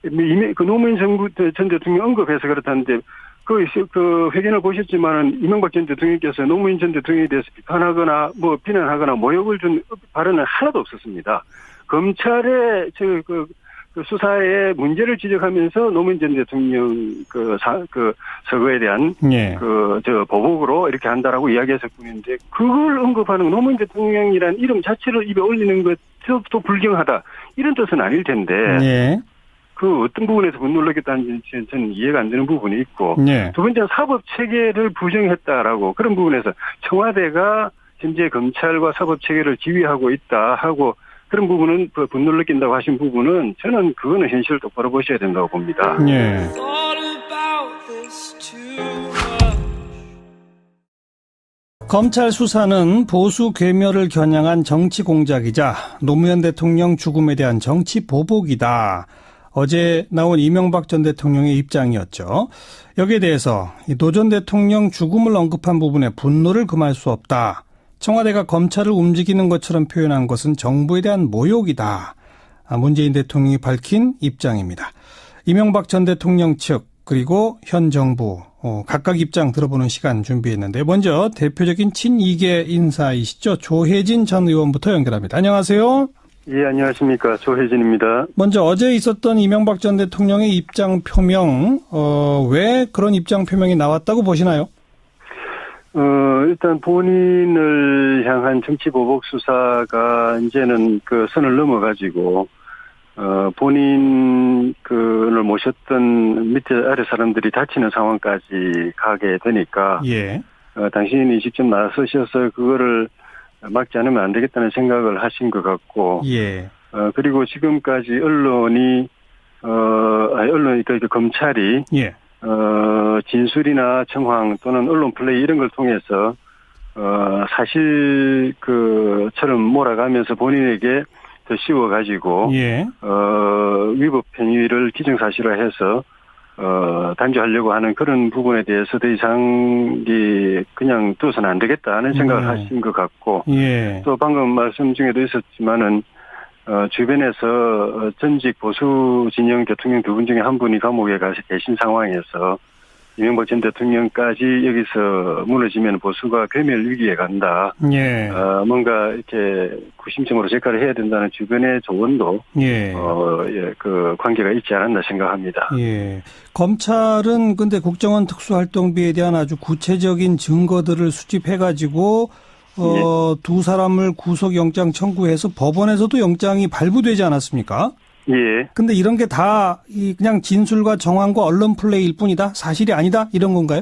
그 노무현 전 대통령 언급해서 그렇다는데 그 회견을 보셨지만은 이명박 전 대통령께서 노무현 전 대통령에 대해서 비판하거나 비난하거나 모욕을 준 발언은 하나도 없었습니다. 검찰의 수사에 문제를 지적하면서 노무현 전 대통령 서거에 대한 보복으로 이렇게 한다라고 이야기했을 뿐인데 그걸 언급하는 노무현 대통령이라는 이름 자체를 입에 올리는 것도 불경하다 이런 뜻은 아닐 텐데 그 어떤 부분에서 분노를 느꼈다는지 저는 이해가 안 되는 부분이 있고 두 번째는 사법 체계를 부정했다라고 그런 부분에서 청와대가 현재 검찰과 사법 체계를 지휘하고 있다 하고 그런 부분은 분노를 느낀다고 하신 부분은 저는 그거는 현실을 똑바로 보셔야 된다고 봅니다. 검찰 수사는 보수 괴멸을 겨냥한 정치 공작이자 노무현 대통령 죽음에 대한 정치 보복이다. 어제 나온 이명박 전 대통령의 입장이었죠. 여기에 대해서 노 전 대통령 죽음을 언급한 부분에 분노를 금할 수 없다. 청와대가 검찰을 움직이는 것처럼 표현한 것은 정부에 대한 모욕이다. 문재인 대통령이 밝힌 입장입니다. 이명박 전 대통령 측 그리고 현 정부 각각 입장 들어보는 시간 준비했는데 먼저 대표적인 친이계 인사이시죠. 조혜진 전 의원부터 연결합니다. 안녕하세요. 예, 안녕하십니까. 조혜진입니다. 먼저 어제 있었던 이명박 전 대통령의 입장 표명, 왜 그런 입장 표명이 나왔다고 보시나요? 일단 본인을 향한 정치 보복 수사가 이제는 그 선을 넘어가지고, 본인을 모셨던 밑에 아래 사람들이 다치는 상황까지 가게 되니까, 당신이 직접 나서셔서 그거를 막지 않으면 안 되겠다는 생각을 하신 것 같고, 그리고 지금까지 그러니까 검찰이, 진술이나 정황 또는 언론 플레이 이런 걸 통해서, 사실 처럼 몰아가면서 본인에게 더 씌워가지고, 위법 행위를 기정사실화해서, 단죄하려고 하는 그런 부분에 대해서 더 이상 그냥 둬서는 안 되겠다는 생각을 하신 것 같고, 또 방금 말씀 중에도 있었지만은, 주변에서 전직 보수 진영 대통령 두 분 중에 한 분이 감옥에 가서 계신 상황에서 이명박 전 대통령까지 여기서 무너지면 보수가 괴멸 위기에 간다. 뭔가 이렇게 구심점으로 재가를 해야 된다는 주변의 조언도 그 관계가 있지 않았나 생각합니다. 검찰은 근데 국정원 특수활동비에 대한 아주 구체적인 증거들을 수집해가지고 두 사람을 구속영장 청구해서 법원에서도 영장이 발부되지 않았습니까? 근데 이런 게 다 그냥 진술과 정황과 언론 플레이일 뿐이다? 사실이 아니다? 이런 건가요?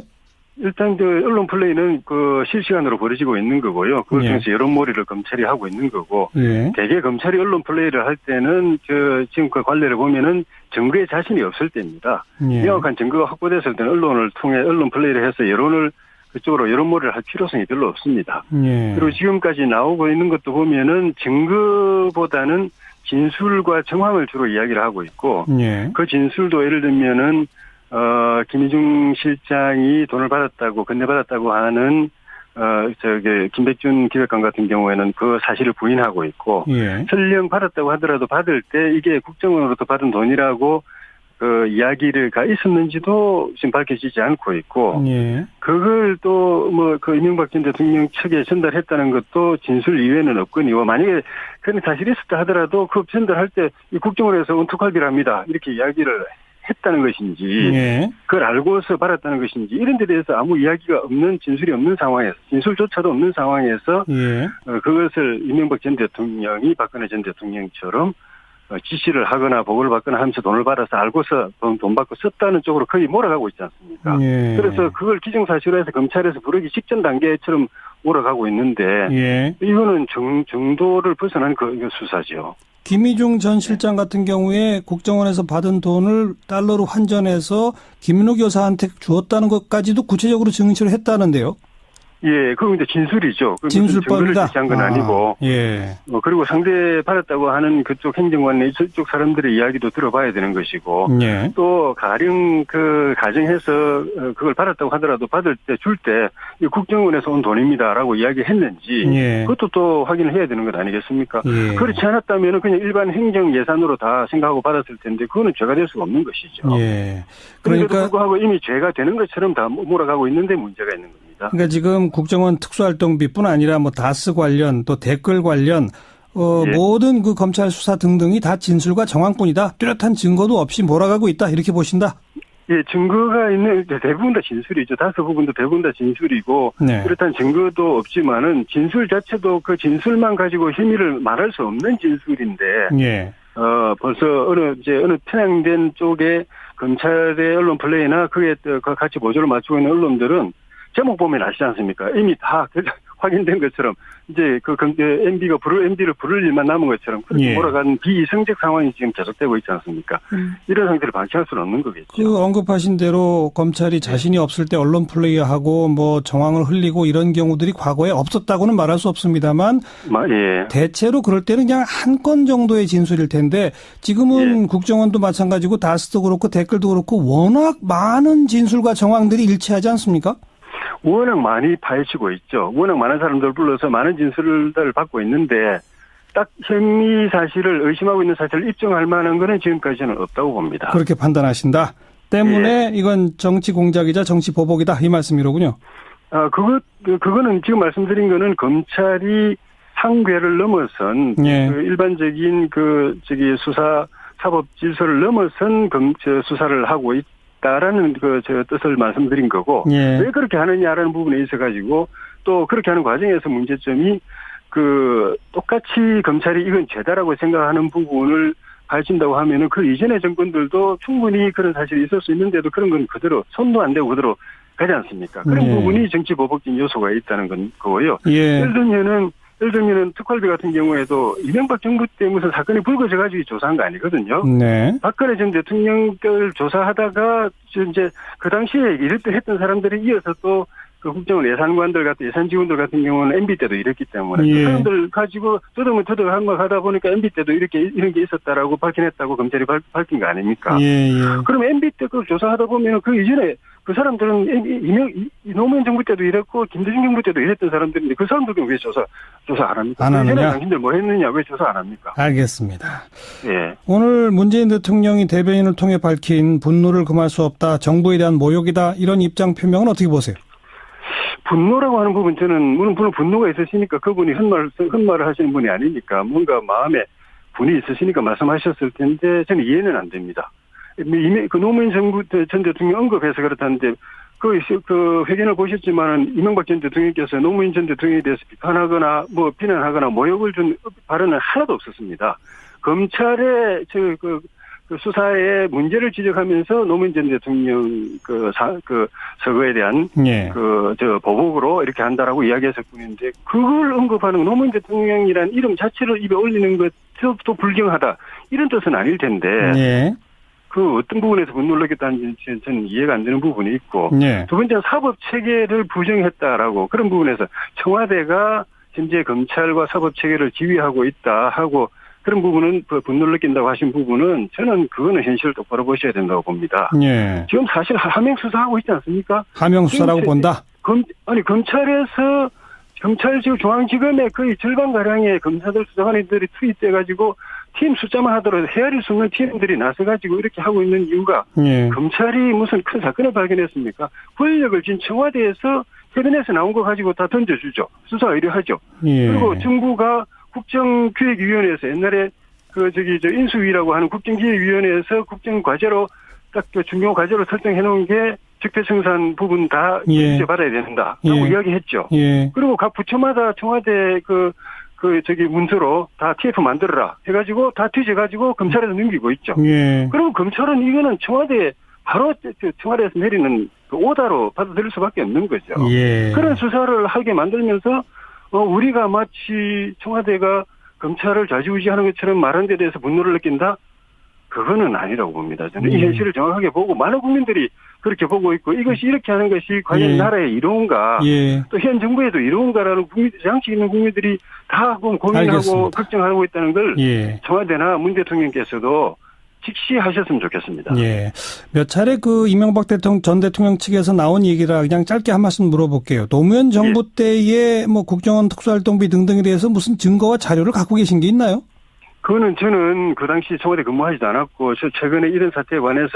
일단 언론 플레이는 실시간으로 벌어지고 있는 거고요. 그걸 통해서 여론몰이를 검찰이 하고 있는 거고, 대개 검찰이 언론 플레이를 할 때는 지금 그 관례를 보면은 증거에 자신이 없을 때입니다. 명확한 증거가 확보됐을 때는 언론을 통해 언론 플레이를 해서 그쪽으로 여론몰이를 할 필요성이 별로 없습니다. 그리고 지금까지 나오고 있는 것도 보면은 증거보다는 진술과 정황을 주로 이야기를 하고 있고, 그 진술도 예를 들면은, 김희중 실장이 돈을 건네받았다고 하는, 김백준 기획관 같은 경우에는 그 사실을 부인하고 있고, 설령 받았다고 하더라도 받을 때 이게 국정원으로부터 받은 돈이라고 이야기가 있었는지도 지금 밝혀지지 않고 있고, 그걸 또 이명박 전 대통령 측에 전달했다는 것도 진술 이외에는 없거니와, 만약에 그런 사실이 있었다 하더라도 그 전달할 때 이 국정원에서 은퇴활비랍니다 이렇게 이야기를 했다는 것인지, 그걸 알고서 받았다는 것인지, 이런 데 대해서 아무 이야기가 없는, 진술이 없는 상황에서, 진술조차도 없는 상황에서, 그것을 이명박 전 대통령이 박근혜 전 대통령처럼 지시를 하거나 보고를 받거나 하면서 돈을 받아서 알고서 돈 받고 썼다는 쪽으로 거의 몰아가고 있지 않습니까? 그래서 그걸 기정사실화해서 검찰에서 부르기 직전 단계처럼 몰아가고 있는데, 이거는 정도를 벗어난 그 수사죠. 김희중 전 실장 같은 경우에 국정원에서 받은 돈을 달러로 환전해서 김인욱 여사한테 주었다는 것까지도 구체적으로 증언을 했다는데요. 예, 그건 이제 진술이죠. 진술법이다. 증거를 제시한 건 아니고. 예. 그리고 상대 받았다고 하는 그쪽 행정관의 이쪽 사람들의 이야기도 들어봐야 되는 것이고. 예. 또 가령 그 가정해서 그걸 받았다고 하더라도 받을 때 줄 때 국정원에서 온 돈입니다라고 이야기했는지. 예. 그것도 또 확인을 해야 되는 것 아니겠습니까? 예. 그렇지 않았다면 그냥 일반 행정 예산으로 다 생각하고 받았을 텐데 그거는 죄가 될 수가 없는 것이죠. 예. 그러니까 불구하고 이미 죄가 되는 것처럼 다 몰아가고 있는데 문제가 있는 겁니다. 그러니까 지금 국정원 특수활동비뿐 아니라 뭐 다스 관련 또 댓글 관련 예. 모든 그 검찰 수사 등등이 다 진술과 정황뿐이다. 뚜렷한 증거도 없이 몰아가고 있다. 이렇게 보신다. 예, 증거가 있는 대부분 다 진술이죠. 다수 부분도 대부분 다 진술이고 네. 뚜렷한 증거도 없지만은 진술 자체도 그 진술만 가지고 혐의를 말할 수 없는 진술인데. 예. 벌써 어느 편향된 쪽에 검찰의 언론 플레이나 그에 같이 보조를 맞추고 있는 언론들은 제목 보면 아시지 않습니까? 이미 다 확인된 것처럼 이제 MB를 부를 일만 남은 것처럼 그렇게 몰아가는 비이성적 상황이 지금 계속되고 있지 않습니까? 이런 상태를 방치할 수는 없는 거겠죠. 그 언급하신 대로 검찰이 자신이 없을 때 언론 플레이하고 뭐 정황을 흘리고 이런 경우들이 과거에 없었다고는 말할 수 없습니다만 예. 대체로 그럴 때는 그냥 한 건 정도의 진술일 텐데 지금은 예. 국정원도 마찬가지고 다스도 그렇고 댓글도 그렇고 워낙 많은 진술과 정황들이 일치하지 않습니까? 워낙 많이 파헤치고 있죠. 워낙 많은 사람들 불러서 많은 진술을 받고 있는데 딱 혐의 사실을 의심하고 있는 사실을 입증할 만한 거는 지금까지는 없다고 봅니다. 그렇게 판단하신다. 때문에 예. 이건 정치 공작이자 정치 보복이다 이 말씀이로군요. 그거는 지금 말씀드린 거는 검찰이 상괴를 넘어선 예. 그 일반적인 수사 사법 질서를 넘어선 수사를 하고 있다라는 뜻을 말씀드린 거고 예. 왜 그렇게 하느냐라는 부분에 있어가지고 또 그렇게 하는 과정에서 문제점이 똑같이 검찰이 이건 죄다라고 생각하는 부분을 밝힌다고 하면은 그 이전의 정권들도 충분히 그런 사실이 있을 수 있는데도 그런 건 그대로 손도 안 대고 그대로 가지 않습니까? 그런 부분이 정치 보복적인 요소가 있다는 건 거고요. 예. 예를 들면은 특활비 같은 경우에도 이명박 정부 때 무슨 사건이 불거져가지고 조사한 거 아니거든요. 네. 박근혜 전 대통령을 조사하다가 이제 그 당시에 이럴 때 했던 사람들이 이어서 또 그 국정원 예산 직원들 같은 경우는 MB 때도 이랬기 때문에 그 사람들 가지고 터득한 거 하다 보니까 MB 때도 이런 게 있었다라고 밝혀냈다고 검찰이 밝힌 거 아닙니까? 예. 그럼 MB 때 그걸 조사하다 보면 그 이전에 그 사람들은 노무현 정부 때도 이랬고 김대중 정부 때도 이랬던 사람들인데 그 사람들은 왜 조사 안 합니까? 안 하느냐? 그 당신들 뭐 했느냐? 왜 조사 안 합니까? 알겠습니다. 예. 오늘 문재인 대통령이 대변인을 통해 밝힌 분노를 금할 수 없다. 정부에 대한 모욕이다. 이런 입장 표명은 어떻게 보세요? 분노라고 하는 부분 물론 분노가 있으시니까 그분이 헛말을 하시는 분이 아니니까 뭔가 마음에 분이 있으시니까 말씀하셨을 텐데 저는 이해는 안 됩니다. 그 노무현 전 대통령 언급해서 그렇다는데 그 회견을 보셨지만은 이명박 전 대통령께서 노무현 전 대통령에 대해서 비난하거나 모욕을 준 발언은 하나도 없었습니다. 검찰의 수사에 문제를 지적하면서 노무현 전 대통령 서거에 대한 보복으로 이렇게 한다라고 이야기했을 뿐인데 그걸 언급하는 노무현 대통령이라는 이름 자체를 입에 올리는 것도 불경하다 이런 뜻은 아닐 텐데 예. 그 어떤 부분에서 분노를 느꼈다는지 저는 이해가 안 되는 부분이 있고 예. 두 번째는 사법 체계를 부정했다라고 그런 부분에서 청와대가 현재 검찰과 사법 체계를 지휘하고 있다 하고 그런 부분은 분노를 느낀다고 하신 부분은 저는 그거는 현실을 똑바로 보셔야 된다고 봅니다. 예. 지금 사실 하명 수사하고 있지 않습니까? 하명 수사라고 본다. 검찰 지금 중앙지검에 거의 절반가량의 검사들 수사관들이 투입돼가지고 팀 숫자만 하더라도 헤아릴 수 없는 팀들이 나서가지고 이렇게 하고 있는 이유가 검찰이 무슨 큰 사건을 발견했습니까? 권력을 진 청와대에서 해변에서 나온 거 가지고 다 던져주죠. 수사 의뢰하죠. 그리고 정부가 국정기획위원회에서 옛날에 인수위라고 하는 국정기획위원회에서 국정과제로 딱 중요 과제로 설정해 놓은 게 적폐청산 부분 다 받아야 된다. 라고 이야기했죠. 그리고 각 부처마다 청와대 문서로 다 TF 만들어라 해가지고 다 뒤져가지고 검찰에서 넘기고 있죠. 그리고 검찰은 이거는 청와대에서 내리는 오다로 받아들일 수밖에 없는 거죠. 그런 수사를 하게 만들면서 우리가 마치 청와대가 검찰을 좌지우지하는 것처럼 말한 데 대해서 분노를 느낀다? 그거는 아니라고 봅니다. 저는 이 현실을 정확하게 보고 많은 국민들이 그렇게 보고 있고 이것이 이렇게 하는 것이 과연 나라에 이로운가 또 현 정부에도 이로운가라는 양식 있는 국민들이 다 고민하고 알겠습니다. 걱정하고 있다는 걸 청와대나 문 대통령께서도 직시하셨으면 좋겠습니다. 예. 몇 차례 그 이명박 전 대통령 측에서 나온 얘기라 그냥 짧게 한 말씀 물어볼게요. 노무현 정부 때의 뭐 국정원 특수활동비 등등에 대해서 무슨 증거와 자료를 갖고 계신 게 있나요? 그거는 저는 그 당시 청와대 근무하지도 않았고 최근에 이런 사태에 관해서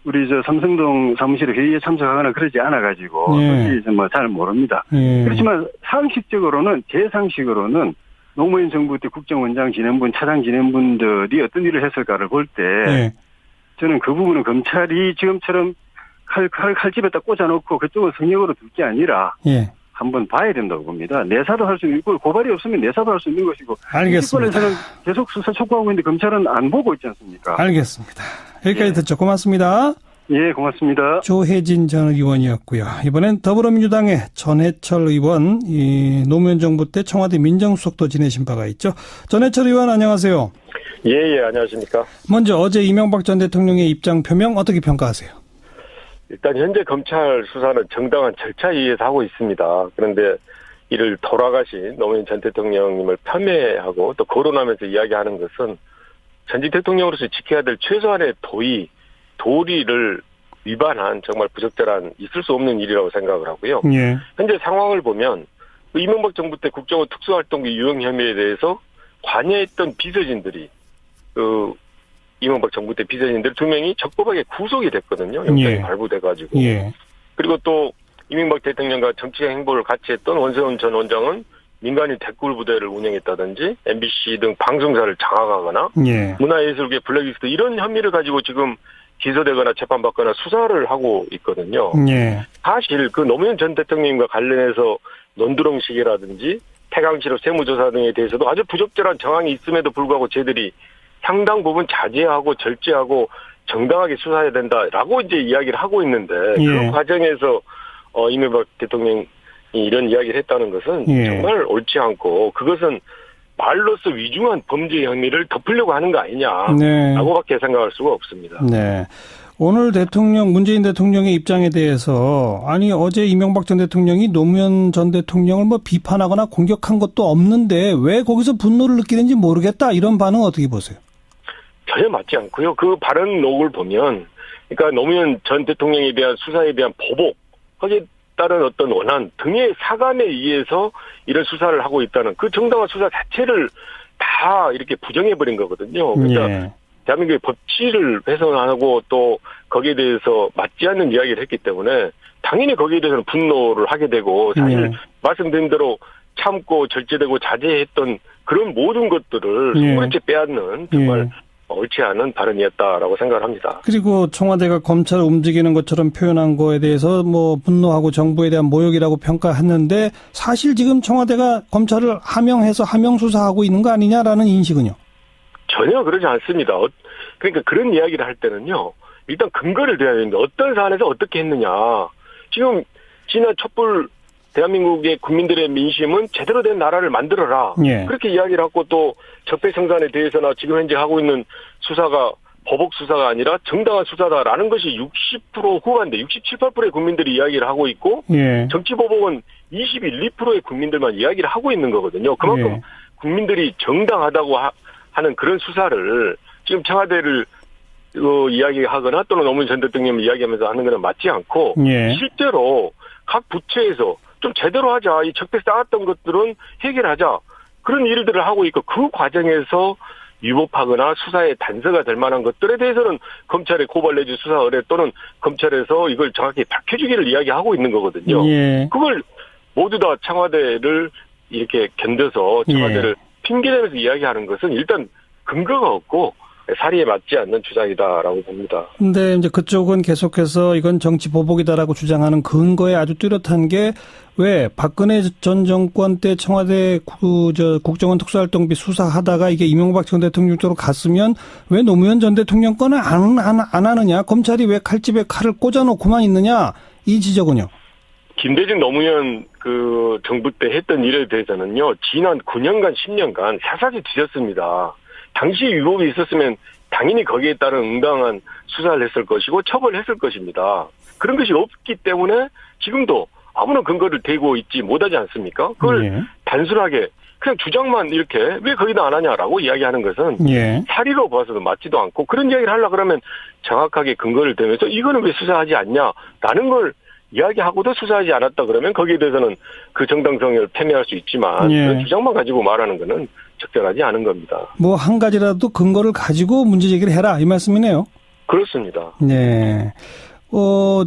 우리 삼성동 사무실에 회의에 참석하거나 그러지 않아가지고 솔직히 뭐 잘 모릅니다. 그렇지만 상식적으로는 제 상식으로는 노무현 정부 때 국정원장 지낸분, 차장 지낸분들이 어떤 일을 했을까를 볼 때 저는 그 부분은 검찰이 지금처럼 칼집에 딱 꽂아놓고 그쪽은 성역으로 둘 게 아니라 한번 봐야 된다고 봅니다. 내사도 할 수 있고 고발이 없으면 내사도 할 수 있는 것이고. 알겠습니다. 정치권에서는 계속 수사 촉구하고 있는데 검찰은 안 보고 있지 않습니까? 알겠습니다. 여기까지 듣죠. 고맙습니다. 예, 고맙습니다. 조혜진 전 의원이었고요. 이번엔 더불어민주당의 전해철 의원, 노무현 정부 때 청와대 민정수석도 지내신 바가 있죠. 전해철 의원 안녕하세요. 예, 안녕하십니까. 먼저 어제 이명박 전 대통령의 입장 표명 어떻게 평가하세요? 일단 현재 검찰 수사는 정당한 절차에 의해서 하고 있습니다. 그런데 이를 돌아가신 노무현 전 대통령님을 폄훼하고 또 거론하면서 이야기하는 것은 전직 대통령으로서 지켜야 될 최소한의 도리를 위반한 정말 부적절한 있을 수 없는 일이라고 생각을 하고요. 현재 상황을 보면 이명박 정부 때 국정원 특수활동비 유용 혐의에 대해서 관여했던 비서진들이 이명박 정부 때 비서진들 2명이 적법하게 구속이 됐거든요. 영장이 발부돼가지고. 그리고 또 이명박 대통령과 정치적 행보를 같이 했던 원세훈 전 원장은 민간인 댓글 부대를 운영했다든지 MBC 등 방송사를 장악하거나 문화예술계 블랙리스트 이런 혐의를 가지고 지금 기소되거나 재판받거나 수사를 하고 있거든요. 사실 그 노무현 전 대통령님과 관련해서 논두렁식이라든지 태강실업 세무조사 등에 대해서도 아주 부적절한 정황이 있음에도 불구하고 저희들이 상당 부분 자제하고 절제하고 정당하게 수사해야 된다라고 이제 이야기를 하고 있는데 그 과정에서 이명박 대통령이 이런 이야기를 했다는 것은 정말 옳지 않고 그것은 말로써 위중한 범죄 혐의를 덮으려고 하는 거 아니냐라고밖에 생각할 수가 없습니다. 오늘 문재인 대통령의 입장에 대해서 어제 이명박 전 대통령이 노무현 전 대통령을 비판하거나 공격한 것도 없는데 왜 거기서 분노를 느끼는지 모르겠다 이런 반응 어떻게 보세요? 전혀 맞지 않고요. 그 발언록을 보면 그러니까 노무현 전 대통령에 대한 수사에 대한 보복 거기에 따른 어떤 원한 등의 사감에 의해서 이런 수사를 하고 있다는 그 정당한 수사 자체를 다 이렇게 부정해버린 거거든요. 그러니까 대한민국의 법치를 훼손하고 또 거기에 대해서 맞지 않는 이야기를 했기 때문에 당연히 거기에 대해서는 분노를 하게 되고 사실 말씀드린 대로 참고 절제되고 자제했던 그런 모든 것들을 손으로째 빼앗는 정말 옳지 않은 발언이었다라고 생각을 합니다. 그리고 청와대가 검찰을 움직이는 것처럼 표현한 거에 대해서 분노하고 정부에 대한 모욕이라고 평가했는데 사실 지금 청와대가 검찰을 하명해서 하명 수사하고 있는 거 아니냐라는 인식은요? 전혀 그러지 않습니다. 그러니까 그런 이야기를 할 때는요. 일단 근거를 대야 되는데 어떤 사안에서 어떻게 했느냐. 지금 지난 촛불 대한민국의 국민들의 민심은 제대로 된 나라를 만들어라. 그렇게 이야기를 하고 또 적폐청산에 대해서나 지금 현재 하고 있는 수사가 보복 수사가 아니라 정당한 수사다라는 것이 60% 후반대 67, 8%의 국민들이 이야기를 하고 있고 정치 보복은 21, 2%의 국민들만 이야기를 하고 있는 거거든요. 그만큼 국민들이 정당하다고 하는 그런 수사를 지금 청와대를 이야기하거나 또는 노무현 전 대통령을 이야기하면서 하는 것은 맞지 않고 실제로 각 부처에서 좀 제대로 하자. 이 적폐 쌓았던 것들은 해결하자. 그런 일들을 하고 있고 그 과정에서 위법하거나 수사에 단서가 될 만한 것들에 대해서는 검찰에 고발 내지 수사 의뢰 또는 검찰에서 이걸 정확히 밝혀주기를 이야기하고 있는 거거든요. 그걸 모두 다 청와대를 이렇게 견뎌서 청와대를 핑계대면서 이야기하는 것은 일단 근거가 없고 사리에 맞지 않는 주장이다라고 봅니다. 근데 이제 그쪽은 계속해서 이건 정치 보복이다라고 주장하는 근거에 아주 뚜렷한 게 왜 박근혜 전 정권 때 청와대 국정원 특수활동비 수사하다가 이게 이명박 전 대통령 쪽으로 갔으면 왜 노무현 전 대통령 거는 안 하느냐? 검찰이 왜 칼집에 칼을 꽂아놓고만 있느냐? 이 지적은요? 김대중 노무현 그 정부 때 했던 일에 대해서는요. 지난 9년간 10년간 샅샅이 뒤졌습니다. 당시 위법이 있었으면 당연히 거기에 따른 응당한 수사를 했을 것이고 처벌을 했을 것입니다. 그런 것이 없기 때문에 지금도 아무런 근거를 대고 있지 못하지 않습니까? 그걸 단순하게 그냥 주장만 이렇게 왜 거기다 안 하냐라고 이야기하는 것은 사리로 봐서도 맞지도 않고, 그런 이야기를 하려고 그러면 정확하게 근거를 대면서 이거는 왜 수사하지 않냐라는 걸 이야기하고도 수사하지 않았다 그러면 거기에 대해서는 그 정당성을 패배할 수 있지만 그런 주장만 가지고 말하는 것은 적절하지 않은 겁니다. 뭐 한 가지라도 근거를 가지고 문제 제기를 해라 이 말씀이네요. 그렇습니다. 네.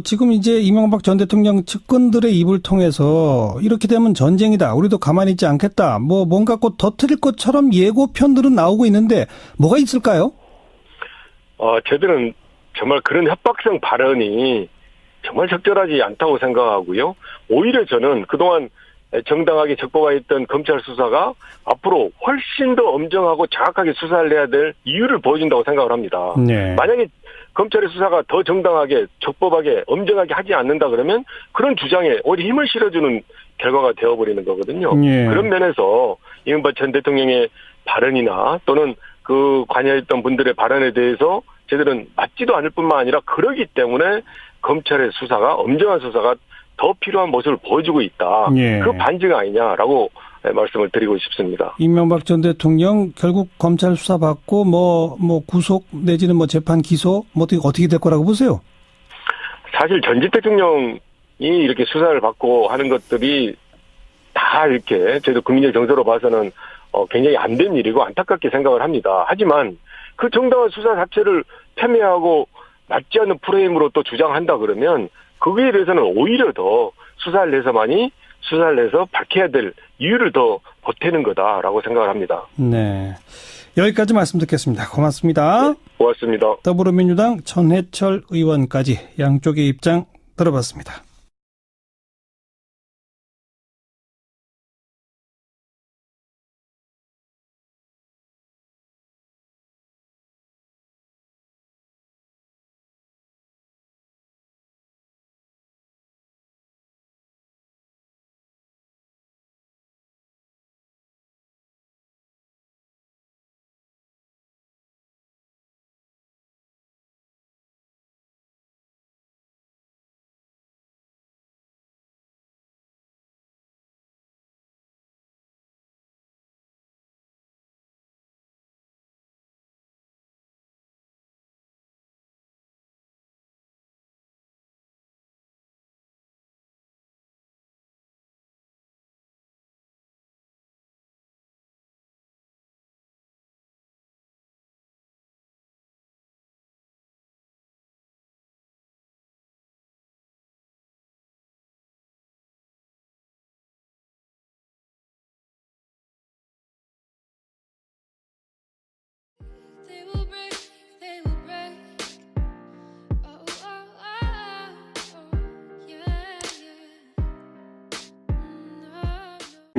지금 이제 이명박 전 대통령 측근들의 입을 통해서 이렇게 되면 전쟁이다, 우리도 가만히 있지 않겠다, 뭐 뭔가 곧 터뜨릴 것처럼 예고편들은 나오고 있는데 뭐가 있을까요? 저들은 정말 그런 협박성 발언이 정말 적절하지 않다고 생각하고요. 오히려 저는 그동안 정당하게 적법화했던 검찰 수사가 앞으로 훨씬 더 엄정하고 정확하게 수사를 해야 될 이유를 보여준다고 생각을 합니다. 만약에 검찰의 수사가 더 정당하게 적법하게 엄정하게 하지 않는다 그러면 그런 주장에 오히려 힘을 실어주는 결과가 되어버리는 거거든요. 그런 면에서 이명박 전 대통령의 발언이나 또는 그 관여했던 분들의 발언에 대해서 저들은 맞지도 않을 뿐만 아니라 그러기 때문에 검찰의 수사가, 엄정한 수사가 더 필요한 모습을 보여주고 있다. 그 반증 아니냐라고 말씀을 드리고 싶습니다. 이명박 전 대통령 결국 검찰 수사 받고 뭐 구속 내지는 뭐 재판 기소 뭐 어떻게 될 거라고 보세요? 사실 전직 대통령이 이렇게 수사를 받고 하는 것들이 다 이렇게 저희도 국민의 정서로 봐서는 굉장히 안 된 일이고 안타깝게 생각을 합니다. 하지만 그 정당한 수사 자체를 폄훼하고 맞지 않는 프레임으로 또 주장한다 그러면 거기에 대해서는 오히려 더 수사를 해서 밝혀야 될 이유를 더 보태는 거다라고 생각을 합니다. 네. 여기까지 말씀 듣겠습니다. 고맙습니다. 네, 고맙습니다. 더불어민주당 전해철 의원까지 양쪽의 입장 들어봤습니다.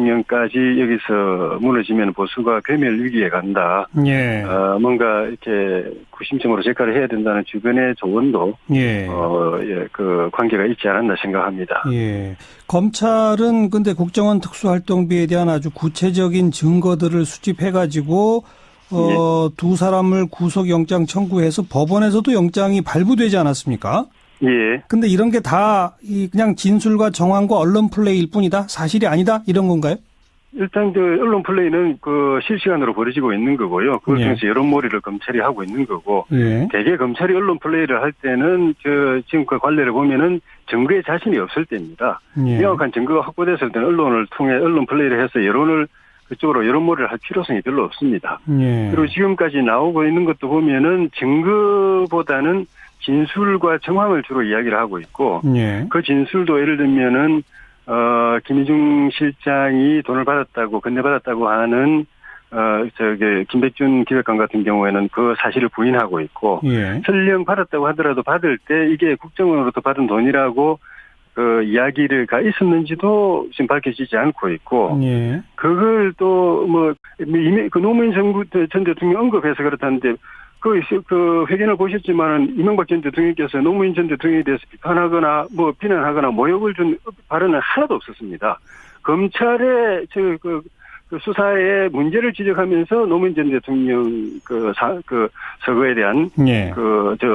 대통령까지 여기서 무너지면 보수가 괴멸 위기에 간다. 뭔가 이렇게 구심점으로 역할을 해야 된다는 주변의 조언도 그 관계가 있지 않았나 생각합니다. 검찰은 근데 국정원 특수활동비에 대한 아주 구체적인 증거들을 수집해가지고 두 사람을 구속영장 청구해서 법원에서도 영장이 발부되지 않았습니까? 근데 이런 게 다 그냥 진술과 정황과 언론 플레이일 뿐이다? 사실이 아니다? 이런 건가요? 일단 언론 플레이는 실시간으로 벌어지고 있는 거고요. 그걸 통해서 여론몰이를 검찰이 하고 있는 거고. 대개 검찰이 언론 플레이를 할 때는 지금 그 관례를 보면은 증거에 자신이 없을 때입니다. 명확한 증거가 확보됐을 때는 언론을 통해 언론 플레이를 해서 그쪽으로 여론몰이를 할 필요성이 별로 없습니다. 그리고 지금까지 나오고 있는 것도 보면은 증거보다는 진술과 정황을 주로 이야기를 하고 있고, 그 진술도 예를 들면은, 김희중 실장이 돈을 건네받았다고 하는, 김백준 기획관 같은 경우에는 그 사실을 부인하고 있고, 설령 받았다고 하더라도 받을 때 이게 국정원으로부터 받은 돈이라고 그 이야기가 있었는지도 지금 밝혀지지 않고 있고, 그걸 또 그 노무현 전 대통령 언급해서 그렇다는데, 그 회견을 보셨지만은 이명박 전 대통령께서 노무현 전 대통령에 대해서 비난하거나 모욕을 준 발언은 하나도 없었습니다. 검찰의 그 수사에 문제를 지적하면서 노무현 전 대통령 서거에 대한 예.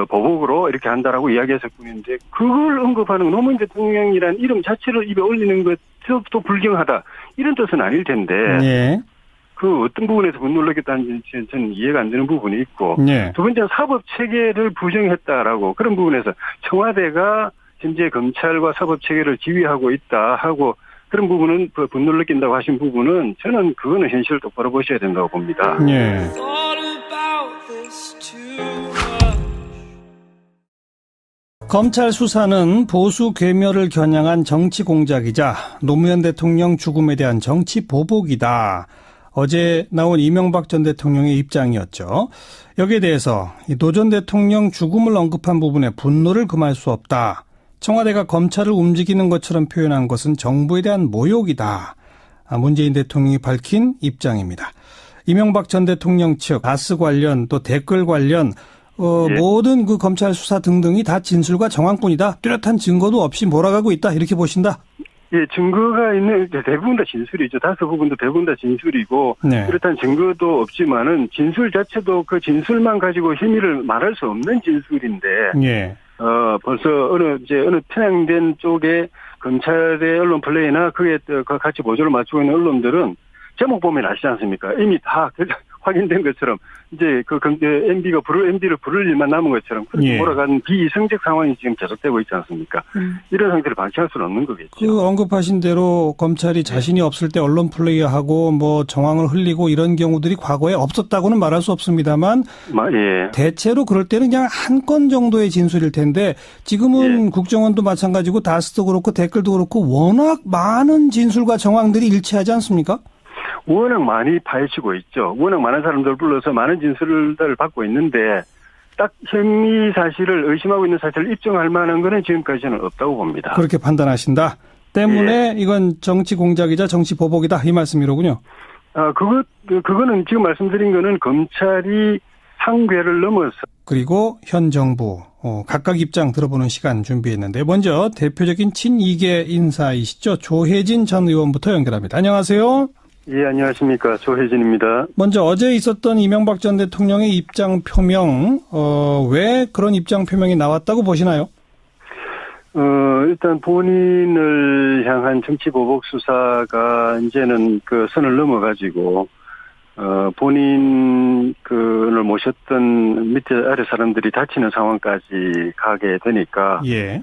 보복으로 이렇게 한다라고 이야기했을 뿐인데 그걸 언급하는 노무현 대통령이라는 이름 자체를 입에 올리는 것도 불경하다 이런 뜻은 아닐 텐데. 예. 그 어떤 부분에서 분노를 느꼈다는지 저는 이해가 안 되는 부분이 있고 예. 두 번째는 사법 체계를 부정했다라고 그런 부분에서 청와대가 현재 검찰과 사법 체계를 지휘하고 있다 하고 그런 부분은 분노를 느낀다고 하신 부분은 저는 그거는 현실을 똑바로 보셔야 된다고 봅니다. 예. 검찰 수사는 보수 괴멸을 겨냥한 정치 공작이자 노무현 대통령 죽음에 대한 정치 보복이다. 어제 나온 이명박 전 대통령의 입장이었죠. 여기에 대해서 노 전 대통령 죽음을 언급한 부분에 분노를 금할 수 없다. 청와대가 검찰을 움직이는 것처럼 표현한 것은 정부에 대한 모욕이다. 문재인 대통령이 밝힌 입장입니다. 이명박 전 대통령 측 가스 관련 또 댓글 관련 예. 모든 그 검찰 수사 등등이 다 진술과 정황뿐이다. 뚜렷한 증거도 없이 몰아가고 있다. 이렇게 보신다. 예, 증거가 있는 대부분 다 진술이죠. 다수 부분도 대부분 다 진술이고 네. 그렇다는 증거도 없지만은 진술 자체도 그 진술만 가지고 혐의를 말할 수 없는 진술인데 예. 벌써 어느 편향된 쪽에 검찰의 언론 플레이나 그에 같이 보조를 맞추고 있는 언론들은 제목 보면 아시지 않습니까? 이미 다 확인된 것처럼 이제 MB가 MB를 부를 일만 남은 것처럼 그렇게 예. 몰아가는 비이성적 상황이 지금 계속되고 있지 않습니까? 이런 상태를 방치할 수는 없는 거겠죠. 그 언급하신 대로 검찰이 자신이 없을 때 언론 플레이하고 뭐 정황을 흘리고 이런 경우들이 과거에 없었다고는 말할 수 없습니다만 예. 대체로 그럴 때는 그냥 한 건 정도의 진술일 텐데 지금은 예. 국정원도 마찬가지고 다스도 그렇고 댓글도 그렇고 워낙 많은 진술과 정황들이 일치하지 않습니까? 워낙 많이 파헤치고 있죠. 워낙 많은 사람들 불러서 많은 진술들을 받고 있는데 딱 혐의 사실을 의심하고 있는 사실을 입증할 만한 거는 지금까지는 없다고 봅니다. 그렇게 판단하신다. 때문에 예. 이건 정치 공작이자 정치 보복이다 이 말씀이로군요. 그거는 지금 말씀드린 거는 검찰이 상괴를 넘어서 그리고 현 정부 각각 입장 들어보는 시간 준비했는데 먼저 대표적인 친이계 인사이시죠. 조혜진 전 의원부터 연결합니다. 안녕하세요. 예, 안녕하십니까. 조혜진입니다. 먼저 어제 있었던 이명박 전 대통령의 입장 표명, 왜 그런 입장 표명이 나왔다고 보시나요? 일단 본인을 향한 정치 보복 수사가 이제는 그 선을 넘어가지고, 본인을 모셨던 밑에 아래 사람들이 다치는 상황까지 가게 되니까, 예.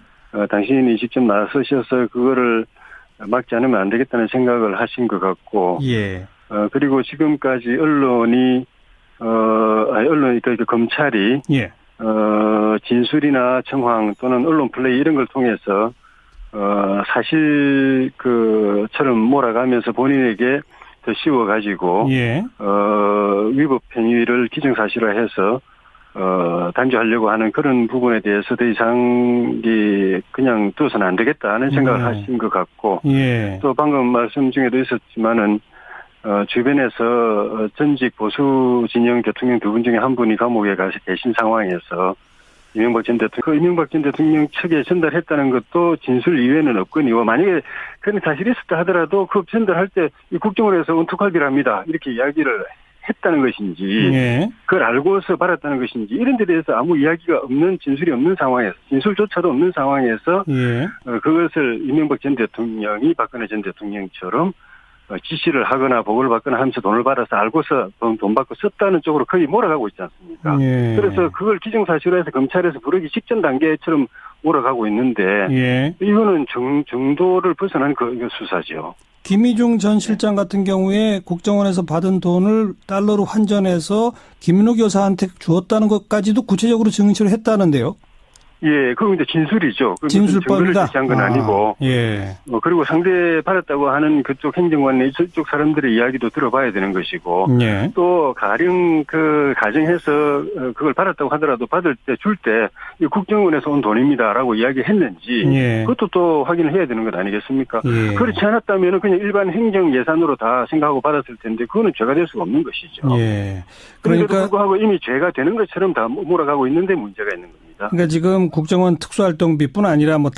당신이 직접 나서셔서 그거를 막지 않으면 안 되겠다는 생각을 하신 것 같고, 예. 그리고 지금까지 그러니까 검찰이, 예. 진술이나 정황 또는 언론 플레이 이런 걸 통해서, 사실 처럼 몰아가면서 본인에게 더 씌워가지고, 예. 위법 행위를 기정사실화해서, 단죄하려고 하는 그런 부분에 대해서 더 이상 그냥 둬서는 안 되겠다는 생각을 하신 것 같고, 예. 또 방금 말씀 중에도 있었지만은, 주변에서 전직 보수 진영 대통령 두 분 중에 한 분이 감옥에 가서 계신 상황에서 이명박 전 대통령 측에 전달했다는 것도 진술 이외에는 없거니와 만약에 그런 사실이 있었다 하더라도 그 전달할 때 이 국정원에서 은퇴칼비랍니다. 이렇게 이야기를 했다는 것인지, 예. 그걸 알고서 받았다는 것인지, 이런 데 대해서 아무 이야기가 없는, 진술이 없는 상황에서, 진술조차도 없는 상황에서, 예. 그것을 이명박 전 대통령이 박근혜 전 대통령처럼 지시를 하거나 보고를 받거나 하면서 돈을 받아서 알고서 돈 받고 썼다는 쪽으로 거의 몰아가고 있지 않습니까? 예. 그래서 그걸 기정사실화해서 검찰에서 부르기 직전 단계처럼 몰아가고 있는데, 예. 이거는 정도를 벗어난 그 수사죠. 김희중 전 실장 같은 경우에 국정원에서 받은 돈을 달러로 환전해서 김인호 교사한테 주었다는 것까지도 구체적으로 증언을 했다는데요. 예, 그건 이제 진술이죠. 진술법이다. 증거를 제시한 건 아니고. 예. 그리고 상대 받았다고 하는 그쪽 행정관의 이쪽 사람들의 이야기도 들어봐야 되는 것이고. 예. 또 가령 가정해서 그걸 받았다고 하더라도 받을 때 줄 때 국정원에서 온 돈입니다라고 이야기했는지. 예. 그것도 또 확인을 해야 되는 것 아니겠습니까? 예. 그렇지 않았다면 그냥 일반 행정 예산으로 다 생각하고 받았을 텐데 그거는 죄가 될 수가 없는 것이죠. 예. 그런데도 그러니까 불구하고 이미 죄가 되는 것처럼 다 몰아가고 있는데 문제가 있는 겁니다. 그러니까 지금 국정원 특수활동비뿐 아니라 뭐